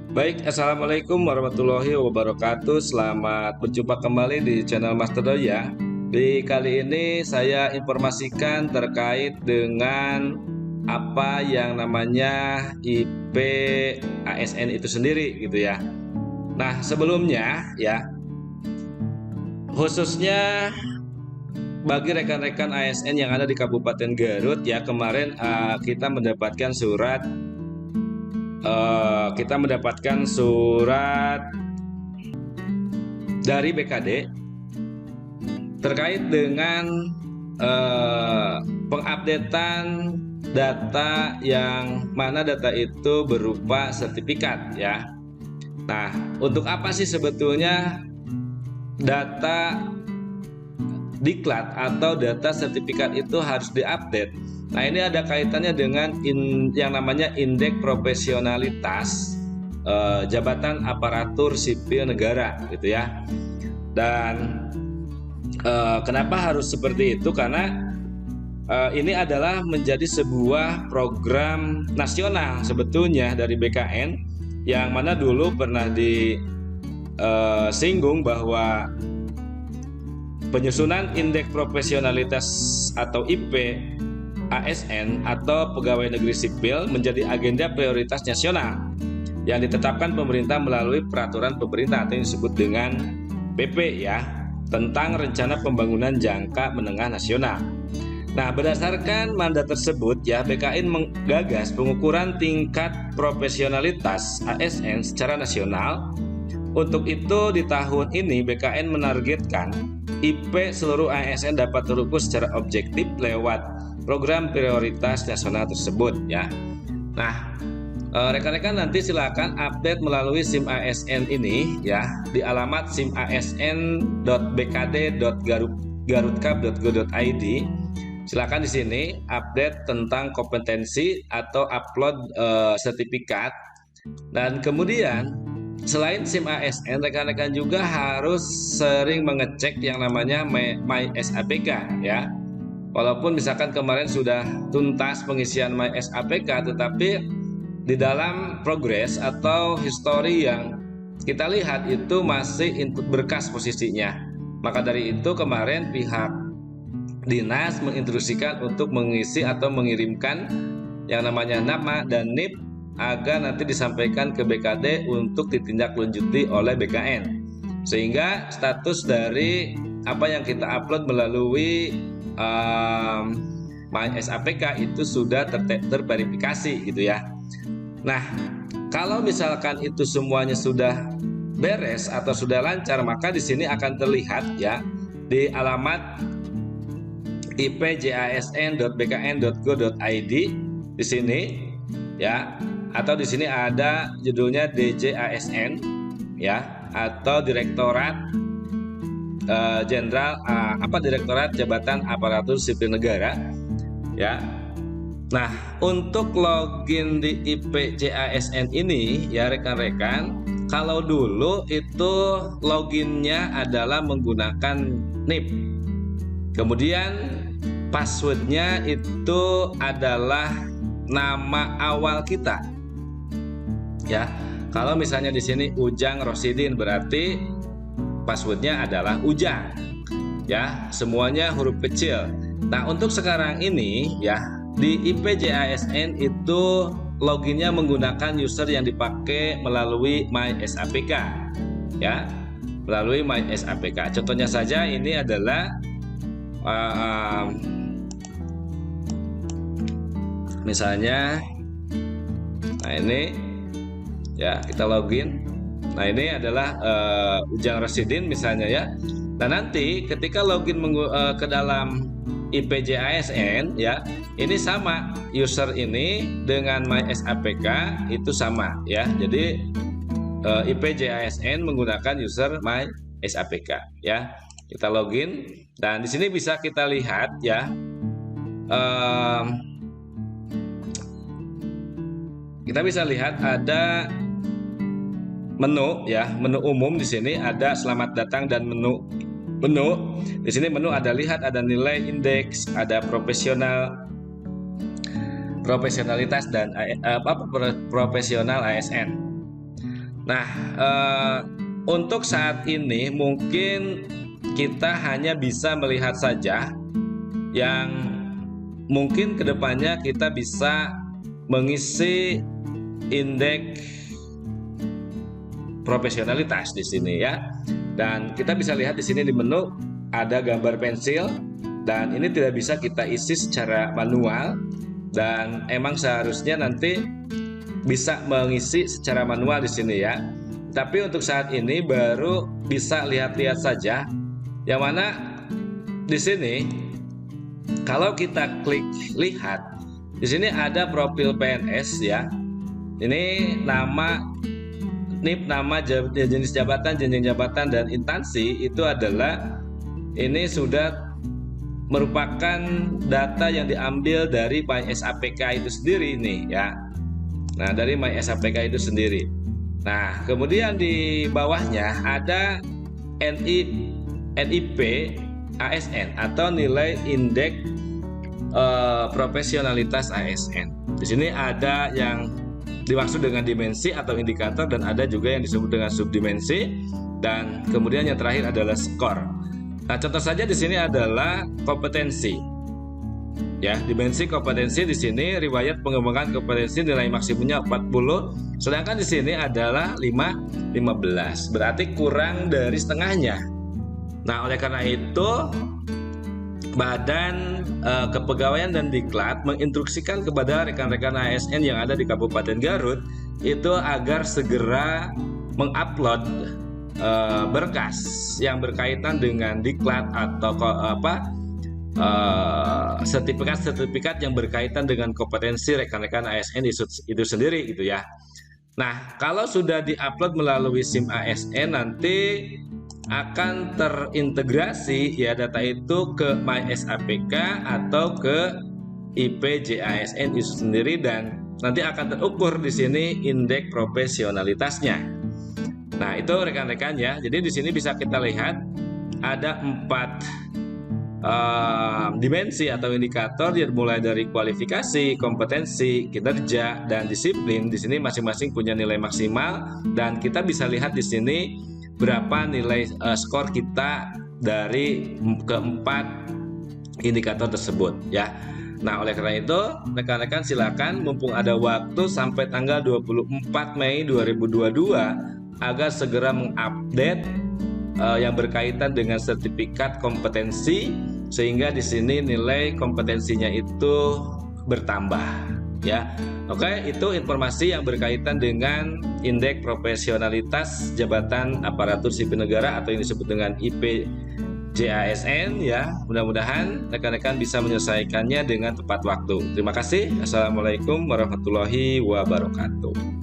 Baik, Assalamualaikum warahmatullahi wabarakatuh. Selamat berjumpa kembali di channel Master Doya. Di kali ini saya informasikan terkait dengan apa yang namanya IP ASN itu sendiri gitu ya. Nah, sebelumnya ya, khususnya bagi rekan-rekan ASN yang ada di Kabupaten Garut ya, kemarin kita mendapatkan surat dari BKD terkait dengan pengupdatean data yang mana data itu berupa sertifikat ya. Nah, untuk apa sih sebetulnya data diklat atau data sertifikat itu harus diupdate? Nah, ini ada kaitannya dengan yang namanya indeks profesionalitas jabatan aparatur sipil negara gitu ya. Dan kenapa harus seperti itu? Karena ini adalah menjadi sebuah program nasional sebetulnya dari BKN, yang mana dulu pernah disinggung bahwa penyusunan indeks profesionalitas atau IP ASN atau pegawai negeri sipil menjadi agenda prioritas nasional yang ditetapkan pemerintah melalui peraturan pemerintah atau yang disebut dengan PP ya, tentang rencana pembangunan jangka menengah nasional. Nah, berdasarkan mandat tersebut ya, BKN menggagas pengukuran tingkat profesionalitas ASN secara nasional. Untuk itu di tahun ini BKN menargetkan IP seluruh ASN dapat terukur secara objektif lewat program prioritas nasional tersebut ya. Nah, rekan-rekan nanti silakan update melalui SIM ASN ini ya di alamat simasn.bkd.garutkap.go.id. Silakan di sini update tentang kompetensi atau upload sertifikat. Dan kemudian selain SIM ASN, rekan-rekan juga harus sering mengecek yang namanya MySAPK ya. Walaupun misalkan kemarin sudah tuntas pengisian MySAPK, tetapi di dalam progres atau history yang kita lihat itu masih input berkas posisinya. Maka dari itu kemarin pihak dinas menginstruksikan untuk mengisi atau mengirimkan yang namanya nama dan NIP agar nanti disampaikan ke BKD untuk ditindaklanjuti oleh BKN, sehingga status dari apa yang kita upload melalui MySAPK itu sudah terverifikasi gitu ya. Nah, kalau misalkan itu semuanya sudah beres atau sudah lancar, maka di sini akan terlihat ya di alamat ipjasn.bkn.go.id di sini ya, atau di sini ada judulnya DJASN ya, atau Direktorat Jenderal Direktorat Jabatan Aparatur Sipil Negara ya. Nah, untuk login di IPJASN ini ya rekan-rekan, kalau dulu itu loginnya adalah menggunakan NIP. Kemudian passwordnya itu adalah nama awal kita ya. Kalau misalnya di sini Ujang Rosidin, berarti passwordnya adalah Ujang ya, semuanya huruf kecil. Nah, untuk sekarang ini ya di IPJASN itu loginnya menggunakan user yang dipakai melalui MySAPK ya, melalui MySAPK. Contohnya saja ini adalah misalnya, nah ini ya kita login. Nah, ini adalah Ujang Rosidin misalnya ya. Nah, nanti ketika login ke dalam IPJASN ya, ini sama user ini dengan MySAPK itu sama ya. Jadi IPJASN menggunakan user MySAPK ya. Kita login dan di sini bisa kita lihat ya, kita bisa lihat ada menu ya, menu umum. Di sini ada selamat datang dan menu. Di sini menu ada lihat, ada nilai indeks, ada profesionalitas dan profesional ASN. Nah, untuk saat ini mungkin kita hanya bisa melihat saja yang mungkin kedepannya kita bisa mengisi indeks profesionalitas di sini ya. Dan kita bisa lihat di sini di menu ada gambar pensil, dan ini tidak bisa kita isi secara manual, dan emang seharusnya nanti bisa mengisi secara manual di sini ya. Tapi untuk saat ini baru bisa lihat-lihat saja. Yang mana di sini kalau kita klik lihat, di sini ada profil PNS ya. Ini nama NIP, nama jenis jabatan, jenjang jabatan, dan instansi itu adalah ini sudah merupakan data yang diambil dari MySAPK itu sendiri ini ya. Nah, dari MySAPK itu sendiri. Nah, kemudian di bawahnya ada NIP ASN atau nilai indeks profesionalitas ASN. Di sini ada yang dimaksud dengan dimensi atau indikator, dan ada juga yang disebut dengan subdimensi, dan kemudian yang terakhir adalah skor. Nah, contoh saja di sini adalah kompetensi. Ya, dimensi kompetensi di sini riwayat pengembangan kompetensi nilai maksimumnya 40, sedangkan di sini adalah 15. Berarti kurang dari setengahnya. Nah, oleh karena itu Badan Kepegawaian dan Diklat menginstruksikan kepada rekan-rekan ASN yang ada di Kabupaten Garut itu agar segera mengupload berkas yang berkaitan dengan diklat atau sertifikat yang berkaitan dengan kompetensi rekan-rekan ASN itu sendiri gitu ya. Nah, kalau sudah diupload melalui SIM ASN, nanti akan terintegrasi ya data itu ke MySAPK atau ke IPJASN itu sendiri, dan nanti akan terukur di sini indeks profesionalitasnya. Nah, itu rekan-rekan ya. Jadi di sini bisa kita lihat ada 4 dimensi atau indikator, mulai dari kualifikasi, kompetensi, kinerja, dan disiplin. Di sini masing-masing punya nilai maksimal, dan kita bisa lihat di sini berapa nilai skor kita dari keempat indikator tersebut ya. Nah, oleh karena itu rekan-rekan silakan, mumpung ada waktu sampai tanggal 24 Mei 2022 agar segera mengupdate yang berkaitan dengan sertifikat kompetensi, sehingga di sini nilai kompetensinya itu bertambah ya. Oke, itu informasi yang berkaitan dengan indeks profesionalitas jabatan aparatur sipil negara atau yang disebut dengan IPJASN ya. Mudah-mudahan rekan-rekan bisa menyelesaikannya dengan tepat waktu. Terima kasih. Assalamualaikum warahmatullahi wabarakatuh.